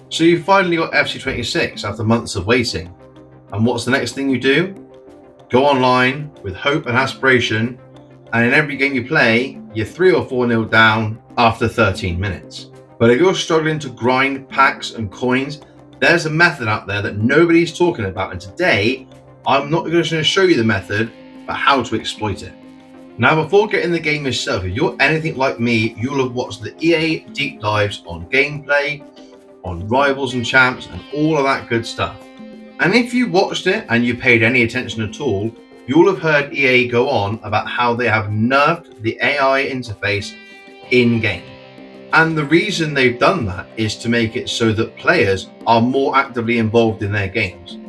So you finally got FC26 after months of waiting. And what's the next thing you do? Go online with hope and aspiration, and in every game you play, you're 3 or 4-0 down after 13 minutes. But if you're struggling to grind packs and coins, there's a method out there that nobody's talking about, and today I'm not just going to show you the method, but how to exploit it. Now, before getting the game yourself, if you're anything like me, you'll have watched the EA deep dives on gameplay, on rivals and champs, and all of that good stuff. And if you watched it and you paid any attention at all, you'll have heard EA go on about how they have nerfed the AI interface in-game. And the reason they've done that is to make it so that players are more actively involved in their games.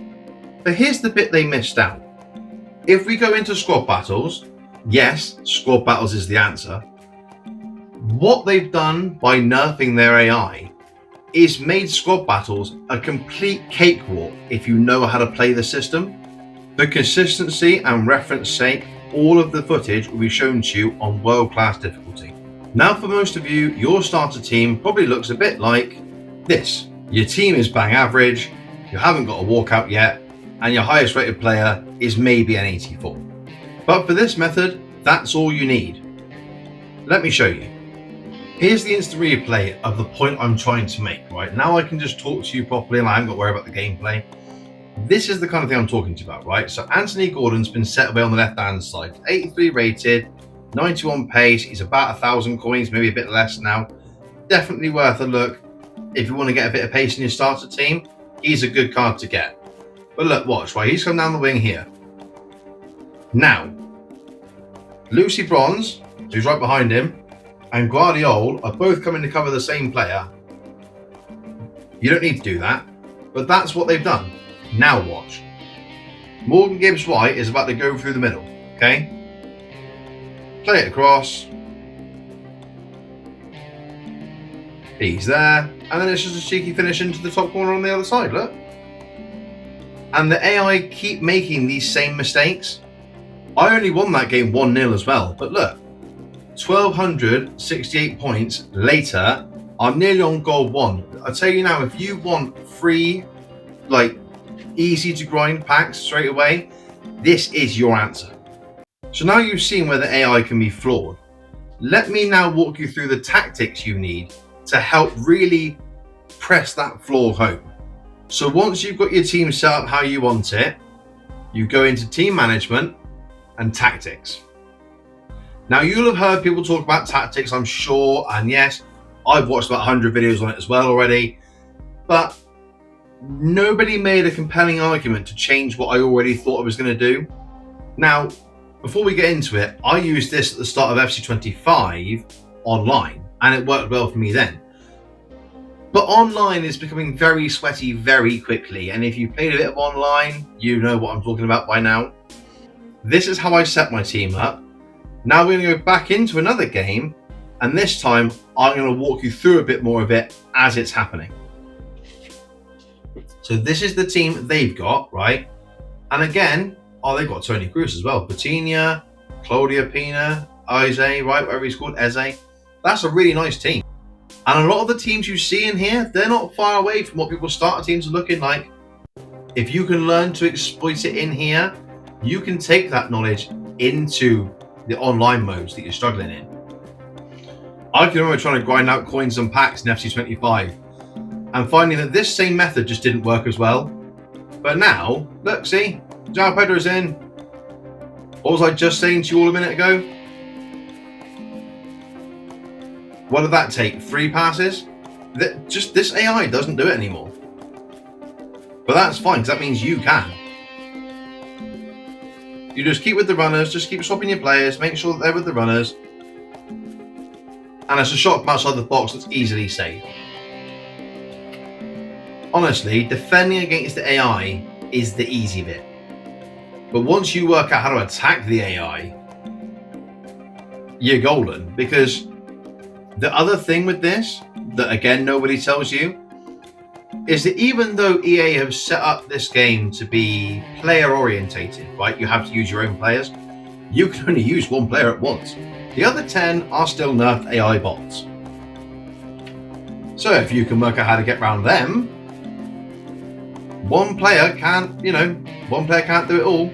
But here's the bit they missed out. If we go into squad battles, yes, squad battles is the answer. What they've done by nerfing their AI is made squad battles a complete cakewalk if you know how to play the system. For consistency and reference sake, all of the footage will be shown to you on world-class difficulty. Now, for most of you, your starter team probably looks a bit like this. Your team is bang average, you haven't got a walkout yet, and your highest rated player is maybe an 84. But for this method, that's all you need. Let me show you. Here's the instant replay of the point I'm trying to make, right? Now I can just talk to you properly and I haven't got to worry about the gameplay. This is the kind of thing I'm talking to you about, right? So Anthony Gordon's been set away on the left-hand side. 83 rated, 91 pace. He's about 1,000 coins, maybe a bit less now. Definitely worth a look. If you want to get a bit of pace in your starter team, he's a good card to get. But look, watch, right? He's come down the wing here. Now, Lucy Bronze, who's right behind him, and Guardiola are both coming to cover the same player. You don't need to do that, but that's what they've done. Now watch. Morgan Gibbs White is about to go through the middle, okay? Play it across. He's there, and then it's just a cheeky finish into the top corner on the other side, look. And the AI keep making these same mistakes. I only won that game 1-0 as well, but look. 1,268 points later, I'm nearly on gold 1. I tell you now, if you want free, like easy to grind packs straight away, this is your answer. So now you've seen where the AI can be flawed. Let me now walk you through the tactics you need to help really press that flaw home. So once you've got your team set up how you want it, you go into team management and tactics. Now, you'll have heard people talk about tactics, I'm sure, and yes, I've watched about 100 videos on it as well already, but nobody made a compelling argument to change what I already thought I was going to do. Now, before we get into it, I used this at the start of FC25 online, and it worked well for me then. But online is becoming very sweaty very quickly, and if you played a bit of online, you know what I'm talking about by now. This is how I set my team up. Now we're going to go back into another game, and this time I'm going to walk you through a bit more of it as it's happening. So this is the team they've got, right? And again, they've got Tony Cruz as well. Patiña, Claudia Pina, Eze, right, whatever he's called, Eze. That's a really nice team. And a lot of the teams you see in here, they're not far away from what people's starter teams are looking like. If you can learn to exploit it in here, you can take that knowledge into the online modes that you're struggling in. I can remember trying to grind out coins and packs in FC25 and finding that this same method just didn't work as well. But now, look, see, João Pedro's in. What was I just saying to you all a minute ago? What did that take? 3 passes? Just this AI doesn't do it anymore. But that's fine, because that means you can. You just keep with the runners, just keep swapping your players, make sure that they're with the runners. And it's a shot from outside the box that's easily saved. Honestly, defending against the AI is the easy bit. But once you work out how to attack the AI, you're golden. Because the other thing with this, that again nobody tells you, is that even though EA have set up this game to be player orientated, right? You have to use your own players. You can only use one player at once. The other 10 are still nerfed AI bots. So if you can work out how to get around them, one player can't do it all.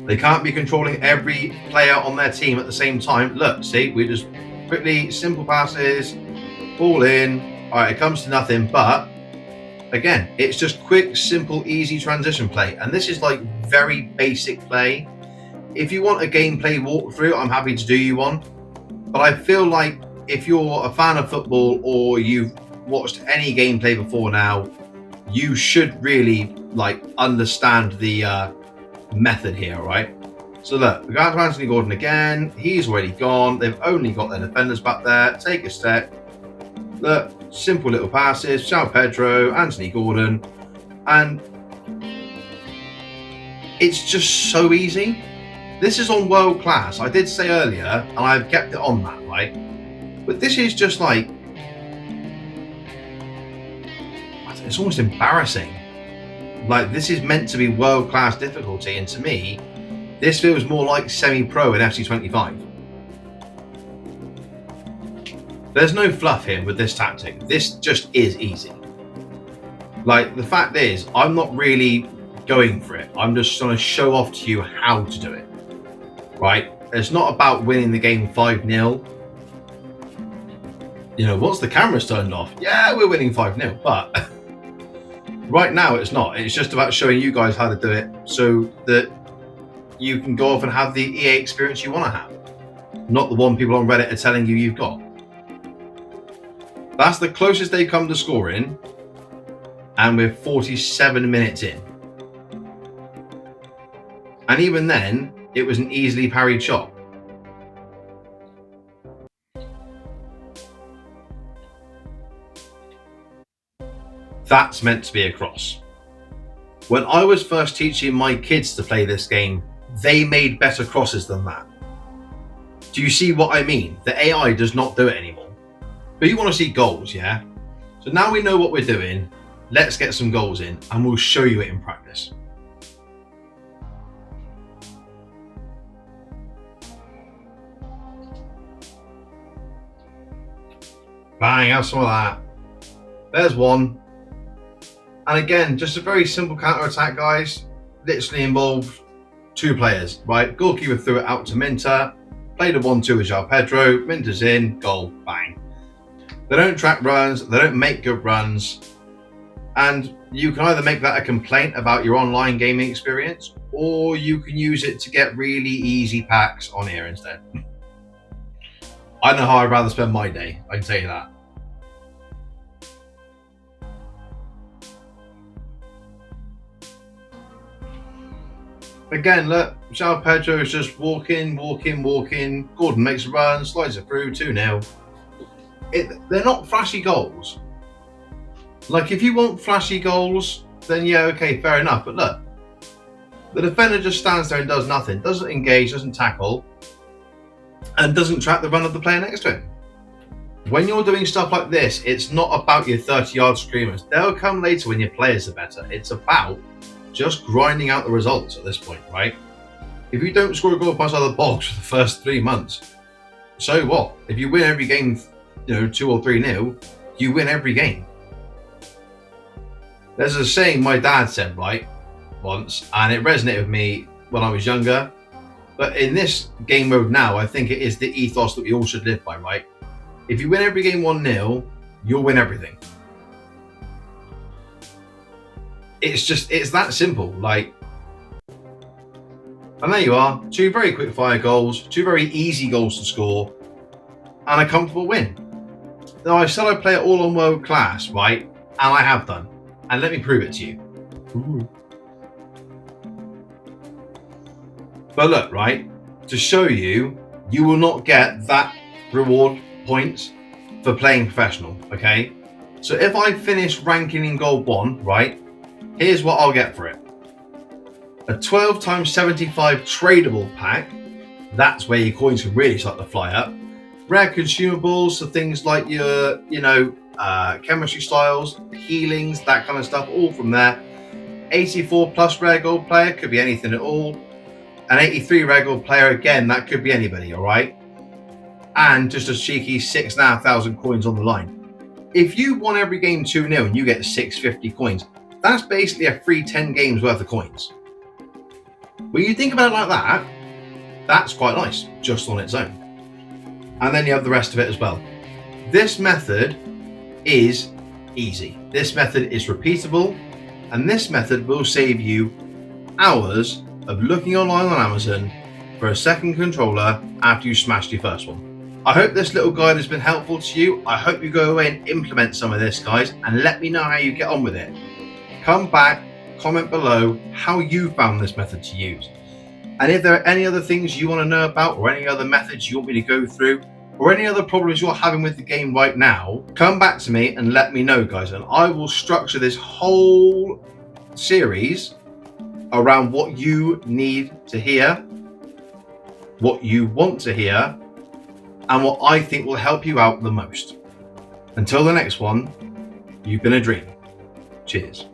They can't be controlling every player on their team at the same time. Look, see, we just quickly, simple passes, ball in. All right, it comes to nothing, but again, it's just quick, simple, easy transition play. And this is like very basic play. If you want a gameplay walkthrough, I'm happy to do you one. But I feel like if you're a fan of football or you've watched any gameplay before now, you should really like understand the method here, right? So look, we got to Anthony Gordon again. He's already gone. They've only got their defenders back there. Take a step. Look, simple little passes. João Pedro, Anthony Gordon, and it's just so easy. This is on world class. I did say earlier, and I've kept it on that, right? But this is just like, it's almost embarrassing. Like, this is meant to be world class difficulty, and to me, this feels more like semi-pro in FC25. There's no fluff here with this tactic. This just is easy. Like, the fact is, I'm not really going for it. I'm just trying to show off to you how to do it. Right? It's not about winning the game 5-0. You know, once the camera's turned off, yeah, we're winning 5-0. But right now, it's not. It's just about showing you guys how to do it so that you can go off and have the EA experience you want to have. Not the one people on Reddit are telling you you've got. That's the closest they come to scoring, and we're 47 minutes in. And even then, it was an easily parried shot. That's meant to be a cross. When I was first teaching my kids to play this game, they made better crosses than that. Do you see what I mean? The AI does not do it anymore. But you want to see goals, yeah? So now we know what we're doing. Let's get some goals in, and we'll show you it in practice. Bang, have some of that. There's one. And again, just a very simple counter-attack, guys. Literally involved 2 players, right? Goalkeeper threw it out to Minter. Played a 1-2 with João Pedro. Minter's in, goal, bang. They don't track runs, they don't make good runs. And you can either make that a complaint about your online gaming experience, or you can use it to get really easy packs on here instead. I know how I'd rather spend my day, I can tell you that. Again, look, João Pedro is just walking. Gordon makes a run, slides it through, 2-0. They're not flashy goals. Like, if you want flashy goals, then yeah, okay, fair enough. But look, the defender just stands there and does nothing. Doesn't engage, doesn't tackle, and doesn't track the run of the player next to him. When you're doing stuff like this, it's not about your 30-yard screamers. They'll come later when your players are better. It's about just grinding out the results at this point, right? If you don't score a goal past other box for the first 3 months, so what? If you win every game, 2 or 3-0, you win every game. There's a saying my dad said, right, once, and it resonated with me when I was younger. But in this game mode now, I think it is the ethos that we all should live by, right? If you win every game 1-0, you'll win everything. It's that simple. Like, and there you are, 2 very quick fire goals, 2 very easy goals to score, and a comfortable win. Now, I said I play it all on world class, right? And I have done. And let me prove it to you. Ooh. But look, right, to show you, you will not get that reward points for playing professional, okay? So if I finish ranking in Gold 1, right, here's what I'll get for it. A 12 times 75 tradable pack. That's where your coins can really start to fly up. Rare consumables, so things like your, chemistry styles, healings, that kind of stuff, all from there. 84 plus rare gold player, could be anything at all. An 83 rare gold player, again, that could be anybody, all right? and just a cheeky 6,500 coins on the line. If you won every game 2-0 and you get 650 coins, that's basically a free 10 games worth of coins. When you think about it like that, that's quite nice, just on its own. And then you have the rest of it as well. This method is easy. This method is repeatable, and this method will save you hours of looking online on Amazon for a second controller after you smashed your first one. I hope this little guide has been helpful to you. I hope you go away and implement some of this, guys, and let me know how you get on with it. Come back, comment below how you found this method to use. And if there are any other things you want to know about, or any other methods you want me to go through, or any other problems you're having with the game right now, come back to me and let me know, guys, and I will structure this whole series around what you need to hear, what you want to hear, and what I think will help you out the most. Until the next one, you've been a dream. Cheers.